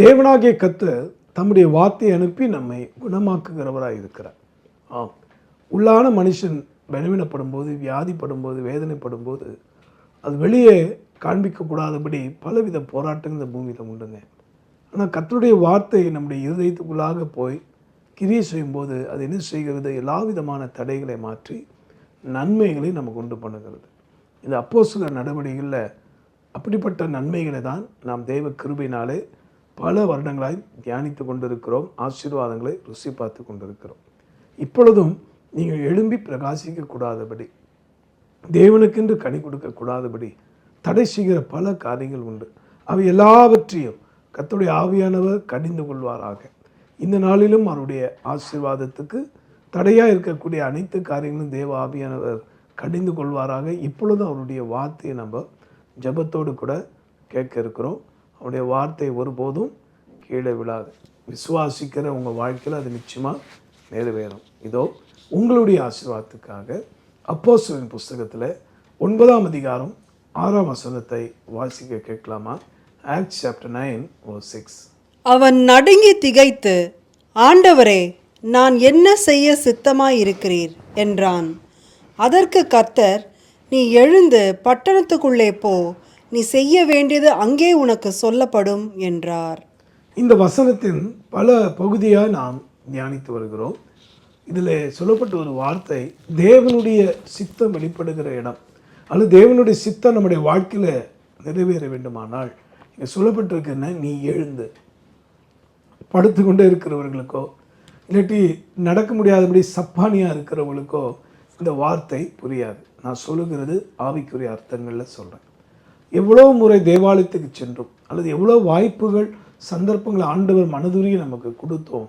தேவனாகிய கர்த்தர் தம்முடைய வார்த்தையை அனுப்பி நம்மை குணமாக்குகிறவராக இருக்கிறார். ஆம், உள்ளான மனுஷன் பலவீனப்படும் போது, வியாதிப்படும் போது, வேதனைப்படும் போது அது வெளியே காண்பிக்கக்கூடாதபடி பலவித போராட்டங்கள் இந்த பூமியில் உண்டுங்க. ஆனால் கர்த்தருடைய வார்த்தை நம்முடைய இருதயத்துக்குள்ளாக போய் கிரியை செய்யும்போது அது என்ன செய்கிறது? எல்லா விதமான தடைகளை மாற்றி நன்மைகளை நமக்கு உண்டு பண்ணுகிறது. இந்த அப்போஸ்தலர் நடவடிக்கைகளில் அப்படிப்பட்ட நன்மைகளை தான் நாம் தேவ கிருபையினாலே பல வருடங்களாய் தியானித்து கொண்டிருக்கிறோம். ஆசீர்வாதங்களை ருசி பார்த்து கொண்டிருக்கிறோம். இப்பொழுதும் நீங்கள் எழும்பி பிரகாசிக்கக்கூடாதபடி, தேவனுக்கென்று கனி கொடுக்கக்கூடாதபடி தடை செய்கிற பல காரியங்கள் உண்டு. அவை எல்லாவற்றையும் கர்த்தருடைய ஆவியானவர் கடிந்து கொள்வாராக. இந்த நாளிலும் அவருடைய ஆசீர்வாதத்துக்கு தடையாக இருக்கக்கூடிய அனைத்து காரியங்களும் தேவ ஆவியானவர் கடிந்து கொள்வாராக. இப்பொழுதும் அவருடைய வார்த்தையை நம்ம ஜபத்தோடு கூட கேட்க இருக்கிறோம். அவருடைய வார்த்தை ஒருபோதும் கீழே விழாது. விசுவாசிக்கிற உங்கள் வாழ்க்கையில் அது நிச்சயமாக நிறைவேறும். இதோ உங்களுடைய ஆசீர்வாதத்துக்காக அப்போஸ்தலரின் புஸ்தகத்தில் 9ஆம் அதிகாரம் 6ஆம் வசனத்தை வாசிக்க கேட்கலாமா? Acts chapter 9:6. அவன் நடுங்கி திகைத்து, ஆண்டவரே, நான் என்ன செய்ய சித்தமாயிருக்கிறீர் என்றான். அதற்கு கர்த்தர், நீ எழுந்து பட்டணத்துக்குள்ளே போ, நீ செய்ய வேண்டியது அங்கே உனக்கு சொல்லப்படும் என்றார். இந்த வசனத்தின் பல பகுதியாக நாம் தியானித்து வருகிறோம். இதில் சொல்லப்பட்ட ஒரு வார்த்தை தேவனுடைய சித்தம் வெளிப்படுகிற இடம், அல்லது தேவனுடைய சித்தம் நம்முடைய வாழ்க்கையில் நிறைவேற வேண்டுமானால் இங்கே சொல்லப்பட்டிருக்குன்னா, நீ எழுந்து. படுத்து கொண்டே இருக்கிறவர்களுக்கோ இல்லாட்டி நடக்க முடியாதபடி சப்பானியாக இருக்கிறவங்களுக்கோ இந்த வார்த்தை புரியாது. நான் சொல்லுகிறது ஆவிக்குரிய அர்த்தங்களில் சொல்கிறேன். எவ்வளோ முறை தேவாலயத்துக்கு சென்றோம், அல்லது எவ்வளோ வாய்ப்புகள் சந்தர்ப்பங்களை ஆண்டவர் மனதுரிய நமக்கு கொடுத்தோம்,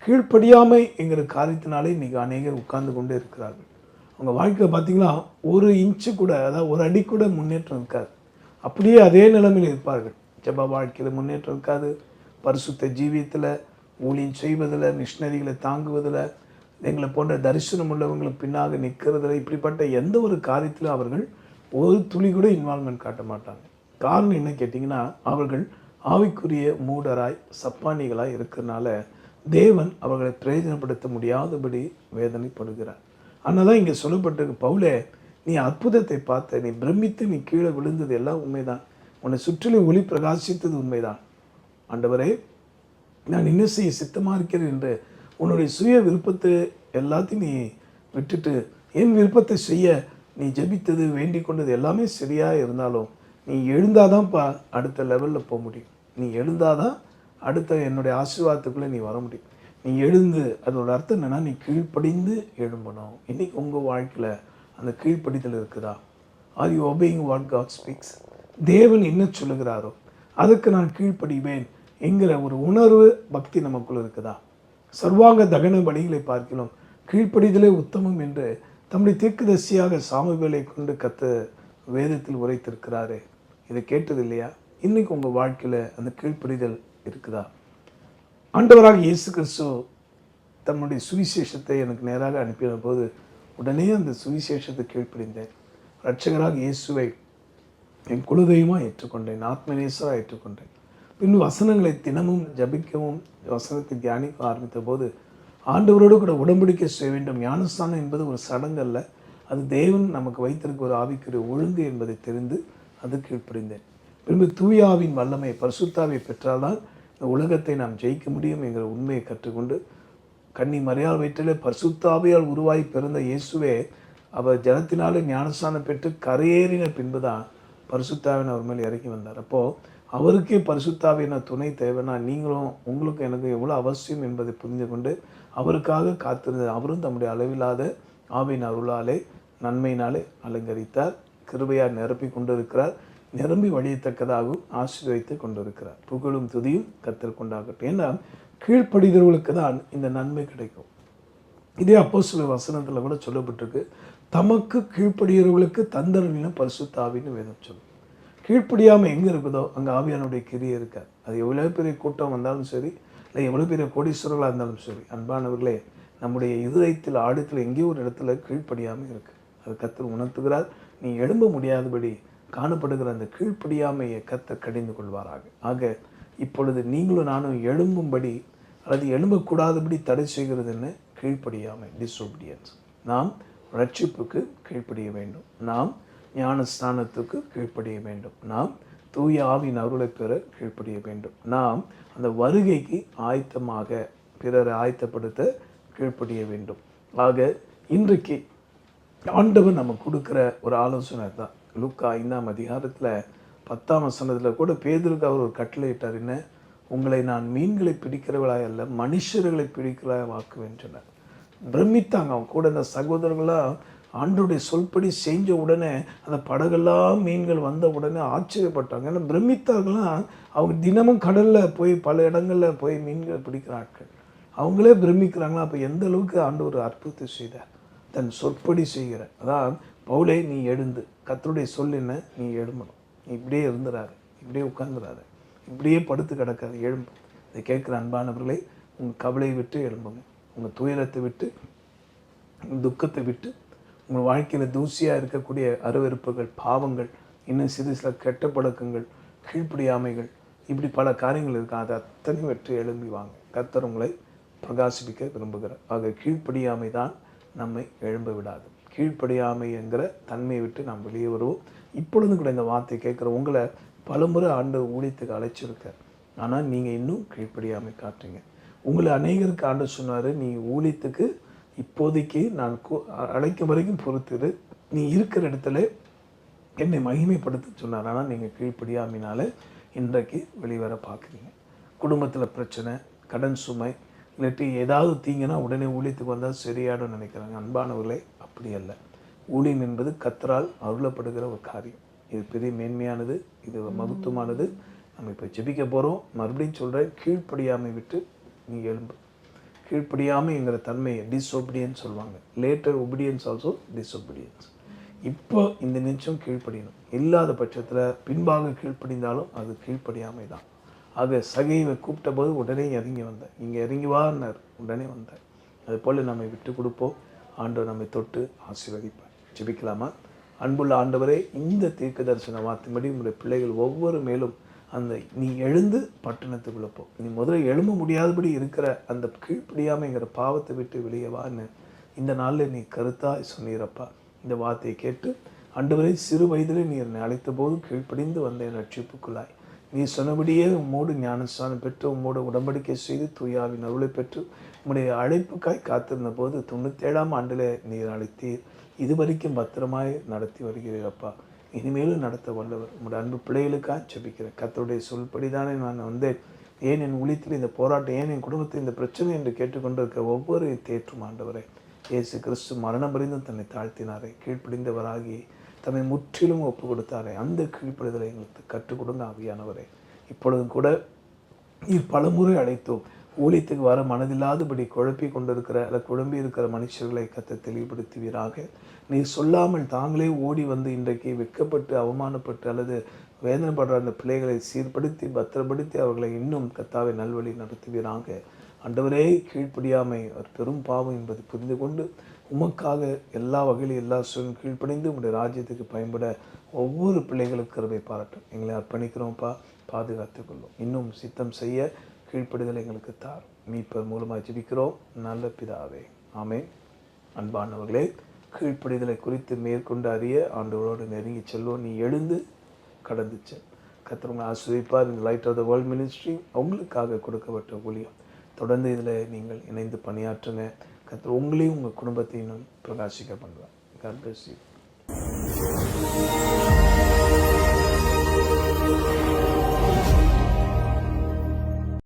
கீழ்ப்படியாமை என்கிற காரியத்தினாலே இன்றைக்கி அநேகர் உட்கார்ந்து கொண்டே இருக்கிறார்கள். அவங்க வாழ்க்கையில் பார்த்திங்கன்னா ஒரு இன்ச்சு கூட, அதாவது ஒரு அடி கூட முன்னேற்றம் இருக்காது. அப்படியே அதே நிலைமையில் இருப்பார்கள். ஜெப வாழ்க்கையில் முன்னேற்றம் இருக்காது, பரிசுத்த ஜீவியத்தில், ஊழியம் செய்வதில், மிஷினரிகளை தாங்குவதில், எங்களை போன்ற தரிசனம் உள்ளவங்களுக்கு பின்னாக நிற்கிறதில், இப்படிப்பட்ட எந்த ஒரு காரியத்திலும் அவர்கள் ஒரு துளி கூட இன்வால்மெண்ட் காட்ட மாட்டாங்க. காரணம் என்ன கேட்டிங்கன்னா, அவர்கள் ஆவிக்குரிய மூடராய் சப்பானிகளாய் இருக்கிறனால தேவன் அவர்களை பிரயோஜனப்படுத்த முடியாதபடி வேதனைப்படுகிறார். ஆனால் தான் இங்கே சொல்லப்பட்டிருக்கு, பவுலே, நீ அற்புதத்தை பார்த்த, நீ பிரமித்து நீ கீழே விழுந்தது எல்லாம் உண்மைதான், உன்னை சுற்றிலும் ஒளி பிரகாசித்தது உண்மைதான். ஆண்டவரே, நான் என்ன செய்ய சித்தமாக இருக்கிறேன் என்று உன்னுடைய சுய விருப்பத்தை எல்லாத்தையும் நீ விட்டுட்டு என் விருப்பத்தை செய்ய நீ ஜெபித்தது, வேண்டிக் கொண்டது எல்லாமே சரியாக இருந்தாலும் நீ எழுந்தாதான்ப்பா அடுத்த லெவலில் போக முடியும். நீ எழுந்தாதான் அடுத்த என்னுடைய ஆசீர்வாதத்துக்குள்ளே நீ வர முடியும். நீ எழுந்து, அதோட அர்த்தம் என்னென்னா, நீ கீழ்ப்படிந்து எழும்பணும். இன்றைக்கி உங்கள் வாழ்க்கையில் அந்த கீழ்ப்படிதல் இருக்குதா? Are you obeying what God speaks? தேவன் என்ன சொல்லுகிறாரோ அதுக்கு நான் கீழ்ப்படிவேன் என்கிற ஒரு உணர்வு, பக்தி நமக்குள் இருக்குதா? சர்வாங்க தகன பலிகளை பார்க்கலாம் கீழ்ப்படிதலே உத்தமம் என்று தம்முடைய தீர்க்கதரிசியாக சாமுவேலை கொண்டு கர்த்தர் வேதத்தில் உரைத்திருக்கிறாரே. இதை கேட்டது இல்லையா? இன்றைக்கி உங்கள் வாழ்க்கையில் அந்த கீழ்ப்படிதல் இருக்குதா? ஆண்டவராக இயேசு கிறிஸ்து தம்முடைய சுவிசேஷத்தை எனக்கு நேராக அனுப்பின போது உடனே அந்த சுவிசேஷத்தை கீழ்ப்படிந்தேன். இரட்சகராக இயேசுவை என் குலதெய்வமாக ஏற்றுக்கொண்டேன், ஆத்மநேசராக ஏற்றுக்கொண்டேன். பின் வசனங்களை தினமும் ஜபிக்கவும் வசனத்தை தியானிக்க ஆரம்பித்த போது ஆண்டவரோடு கூட உடன்படிக்கை செய்ய வேண்டும். ஞானஸ்தானம் என்பது ஒரு சடங்கு அல்ல, அது தேவன் நமக்கு வைத்திருக்க ஒரு ஆவிக்குரிய ஒழுங்கு என்பதை தெரிந்து அது கீழ்ப்படிந்தேன். பின்பு தூயாவின் வல்லமை பரிசுத்தாவை பெற்றால்தான் இந்த உலகத்தை நாம் ஜெயிக்க முடியும் என்கிற உண்மையை கற்றுக்கொண்டு, கன்னி மரியாள் வயிற்றிலே பரிசுத்தாவியால் உருவாகி பிறந்த இயேசுவே அவர் ஜலத்தினாலே ஞானஸ்தானம் பெற்று கரையேறின பின்பு தான் பரிசுத்தாவின் அவர் மேல் இறங்கி வந்தார். அப்போது அவருக்கே பரிசுத்தாவின துணை தேவைன்னா நீங்களும் உங்களுக்கும் எனக்கு எவ்வளோ அவசியம் என்பதை புரிந்து கொண்டு அவருக்காக காத்திருந்த அவரும் தம்முடைய அளவில்லாத ஆவின் அருளாலே நன்மையினாலே அலங்கரித்தார். கிருபையால் நிரப்பி கொண்டிருக்கிறார். நிரம்பி வழியத்தக்கதாகவும் ஆசீர்வதித்து கொண்டிருக்கிறார். புகழும் துதியும் கர்த்தர் கொண்டாகட்டும். ஏன்னா கீழ்ப்படிதவர்களுக்கு தான் இந்த நன்மை கிடைக்கும். இதே அப்போஸ்தலர் வசனத்தில் கூட சொல்லப்பட்டிருக்கு, தமக்கு கீழ்ப்படுகிறவர்களுக்கு தந்தருளின பரிசுத்த ஆவின்னு வேதம் சொல்லும். கீழ்ப்படியாமல் எங்கே இருக்குதோ அங்கே ஆவியானுடைய கிரியை இருக்காது. அது எவ்வளோ பெரிய கூட்டம் வந்தாலும் சரி, இல்லை எவ்வளோ பெரிய கோடீஸ்வரர்களாக இருந்தாலும் சரி, அன்பானவர்களே, நம்முடைய இதயத்தில் ஆழத்தில் எங்கேயோ ஒரு இடத்துல கீழ்ப்படியாமல் இருக்குது. அது கர்த்தர் உணர்த்துகிறார். நீ எழும்ப முடியாதபடி காணப்படுகிற அந்த கீழ்ப்படியாமையை கர்த்தர் கடிந்து கொள்வாராக. ஆக இப்பொழுது நீங்களும் நானும் எழும்பும்படி அல்லது எழும்பக்கூடாதபடி தடை செய்கிறதுன்னு கீழ்ப்படியாமை, டிஸ்ஒபீடியன்ஸ். நாம் ரட்சிப்புக்கு கீழ்ப்படிய வேண்டும், நாம் ஞானஸ்தானத்துக்கு கீழ்ப்படிய வேண்டும், நாம் தூய ஆவியின் அருளை பெற கீழ்ப்படிய வேண்டும், நாம் அந்த வருகைக்கு ஆயத்தமாக பிறரை ஆயத்தப்படுத்த கீழ்ப்படிய வேண்டும். ஆக இன்றைக்கு ஆண்டவர் நம்ம கொடுக்குற ஒரு ஆலோசனை தான். லூக்கா 5ஆம் அதிகாரத்தில் 10ஆம் வசனத்தில் கூட பேதுருக்கு அவர் ஒரு கட்டளை இட்டார். என்ன? உங்களை நான் மீன்களை பிடிக்கிறவளாய் அல்ல, மனுஷர்களை பிடிக்கிறவளாய் வாக்குவேன் சொன்னார். பிரமித்தாங்க. அவங்க கூட இந்த சகோதரர்களாக ஆண்டவருடைய சொல்படி செஞ்ச உடனே அந்த படகெல்லாம் மீன்கள் வந்த உடனே ஆச்சரியப்பட்டாங்க. ஏன்னா பிரமித்தார்கள்லாம் அவங்க தினமும் கடலில் போய் பல இடங்களில் போய் மீன்கள் பிடிக்கிற ஆட்கள். அவங்களே பிரமிக்கிறாங்களா? அப்போ எந்த அளவுக்கு ஆண்டவர் அற்புதத்தை செய்தார், தன் சொற்படி செய்கிற. அதான் பவுலே, நீ எழுந்து, கர்த்தருடைய சொல் என்ன, நீ எழும்பணும், நீ இப்படியே இருந்துறாரு, இப்படியே உட்கார்ந்துறாரு, இப்படியே படுத்து கிடக்காது, எழும்பு. இதை கேட்குற அன்பானவர்களே, உங்கள் கவலையை விட்டு எழும்புங்க, உங்கள் துயரத்தை விட்டு, துக்கத்தை விட்டு, உங்கள் வாழ்க்கையில் தூசியாக இருக்கக்கூடிய அருவருப்புகள், பாவங்கள், இன்னும் சிறு சில கெட்ட பழக்கங்கள், கீழ்ப்படியாமைகள், இப்படி பல காரியங்கள் இருக்கு. அதை அத்தனை வெற்றி எழும்பி வாங்க. கர்த்தர் உங்களை பிரகாசிப்பிக்க விரும்புகிறார். ஆக கீழ்ப்படியாமை தான் நம்மை எழும்ப விடாது. கீழ்ப்படியாமை என்கிற தன்மையை விட்டு நாம் வெளியே வருவோம். இப்பொழுதும் கூட இந்த வார்த்தை கேட்குற உங்களை பலமுறை ஆண்டு ஊழியத்துக்கு அழைச்சிருக்க, ஆனால் நீங்கள் இன்னும் கீழ்ப்படியாமை காட்டுறீங்க. உங்களை அநேகருக்கு ஆண்டு சொன்னார், நீ ஊழியத்துக்கு இப்போதைக்கு நான் அழைக்கும் வரைக்கும் பொறுத்துரு, நீ இருக்கிற இடத்துல என்னை மகிமைப்படுத்த சொன்னார். ஆனால் நீங்கள் கீழ்ப்படியாமையினால இன்றைக்கு வெளிவர பார்க்குறீங்க. குடும்பத்தில் பிரச்சனை, கடன் சுமை, இல்லாட்டி ஏதாவது தீங்கன்னா உடனே ஊழியத்துக்கு வந்தால் சரியாடும் நினைக்கிறாங்க. அன்பானவர்களே, அப்படி அல்ல. ஊழியம் என்பது கர்த்தரால் அருளப்படுகிற ஒரு காரியம். இது பெரிய மேன்மையானது, இது மகத்துவமானது. நம்ம இப்போ ஜெபிக்க போகிறோம். மறுபடியும் சொல்கிறேன், கீழ்ப்படியாமை விட்டு நீ எழும்பு. கீழ்ப்படியாமைங்கிற தன்மையை டிஸ்ஒபீடியன்ஸ் சொல்லுவாங்க. Later obedience also disobedience. இப்போ இந்த நிமிஷம் கீழ்ப்படியணும். இல்லாத பட்சத்தில் பின்பாக கீழ்ப்படிந்தாலும் அது கீழ்ப்படியாமை தான். ஆக சகைவை கூப்பிட்ட போது உடனே இறங்கி வந்தேன். இங்கே இறங்கி வான்னார், உடனே வந்தேன். அதுபோல் நம்மை விட்டு கொடுப்போம். ஆண்டவர் நம்மை தொட்டு ஆசீர்வதிப்பார். ஜெபிக்கலாமா? அன்புள்ள ஆண்டவரே, இந்த தீர்க்க தரிசன வார்த்தைப்படி உங்களுடைய பிள்ளைகள் ஒவ்வொரு மேலும் அந்த நீ எழுந்து பட்டணத்துக்குள்ளே போ, நீ முதல்ல எழும்ப முடியாதபடி இருக்கிற அந்த கீழ்ப்படியாமைங்கிற பாவத்தை விட்டு வெளியே வான்னு இந்த நாளில் நீ கருத்தாய் சொன்னீரப்பா. இந்த வார்த்தையை கேட்டு ஆண்டவரே, சிறு வயதில் நீ என்னை அழைத்த போது கீழ்ப்படிந்து வந்தேன் ரட்சிப்புக்குள்ளாய். நீ சொன்னபடியே உம்மோடு ஞானஸ்தானம் பெற்று உம்மோடு உடன்படிக்கை செய்து தூயாவின் அருளை பெற்று உம்முடைய அழைப்புக்காய் காத்திருந்த போது 97ஆம் ஆண்டில் நீர் அழைத்தீர். இதுவரைக்கும் பத்திரமாய் நடத்தி வருகிறீரப்பா. இனிமேலும் நடத்த வல்லவர். உங்களுடைய அன்பு பிள்ளைகளுக்காக ஜெபிக்கிறேன். கர்த்தருடைய சொல்படி தானே நான் வந்தேன். ஏன் என் ஊழியத்தில் இந்த போராட்டம், ஏன் என் குடும்பத்தில் இந்த பிரச்சனை என்று கேட்டுக்கொண்டிருக்க ஒவ்வொரு தேற்றும் ஆண்டவரே, இயேசு கிறிஸ்து மரணம் பரிந்தும் தன்னை தாழ்த்தினாரே, கீழ்ப்படிந்தவராகி தன்னை முற்றிலும் ஒப்பு கொடுத்தாரே, அந்த கீழ்ப்படிதலை எங்களுக்கு கற்றுக் கொடுங்க ஆவியானவரே. இப்பொழுதும் கூட நீர் பலமுறை அழைத்தோம். ஊழியத்துக்கு வர மனதில்லாதபடி குழப்பி கொண்டிருக்கிற அல்லது குழம்பி இருக்கிற மனுஷர்களை கர்த்தர் தெளிவுபடுத்துவீராக. நீர் சொல்லாமல் தாங்களே ஓடி வந்து இன்றைக்கு வெட்கப்பட்டு அவமானப்பட்டு அல்லது வேதனைப்படுற அந்த பிள்ளைகளை சீர்படுத்தி பத்திரப்படுத்தி அவர்களை இன்னும் கர்த்தாவை நல்வழி நடத்துவீராக. ஆண்டவரே, கீழ்ப்படியாமை ஒரு பெரும் பாவம் என்பது புரிந்து கொண்டு உமக்காக எல்லா வகையிலும் எல்லா சூழலும் கீழ்ப்படிந்து உங்களுடைய ராஜ்யத்துக்கு பயன்பட ஒவ்வொரு பிள்ளைகளுக்கு கிருபை பாராட்டும். எங்களை அர்ப்பணிக்கிறோம்ப்பா, பாதுகாத்துக்கொள்ளும். இன்னும் சித்தம் செய்ய கீழ்ப்படிதல் எங்களுக்கு தார். மீட்பர் மூலமாக ஜெபிக்கிறோம் நல்ல பிதாவே, ஆமென். அன்பானவர்களே, கீழ்ப்படிதலை குறித்து மேற்கொண்டு அறிய ஆண்டவரோடு நெருங்கி செல்வோம். நீ எழுந்து கடந்து செல். கர்த்தர் உங்களை ஆசீர்வதிப்பார். இந்த light of the world ministry உங்களுக்காக கொடுக்கப்பட்ட ஊழியம். தொடர்ந்து இதில் நீங்கள் இணைந்து பணியாற்றுங்க. கர்த்தர் உங்களையும் உங்கள் குடும்பத்தையும் பிரகாசிக்க பண்ணுவார். God bless you.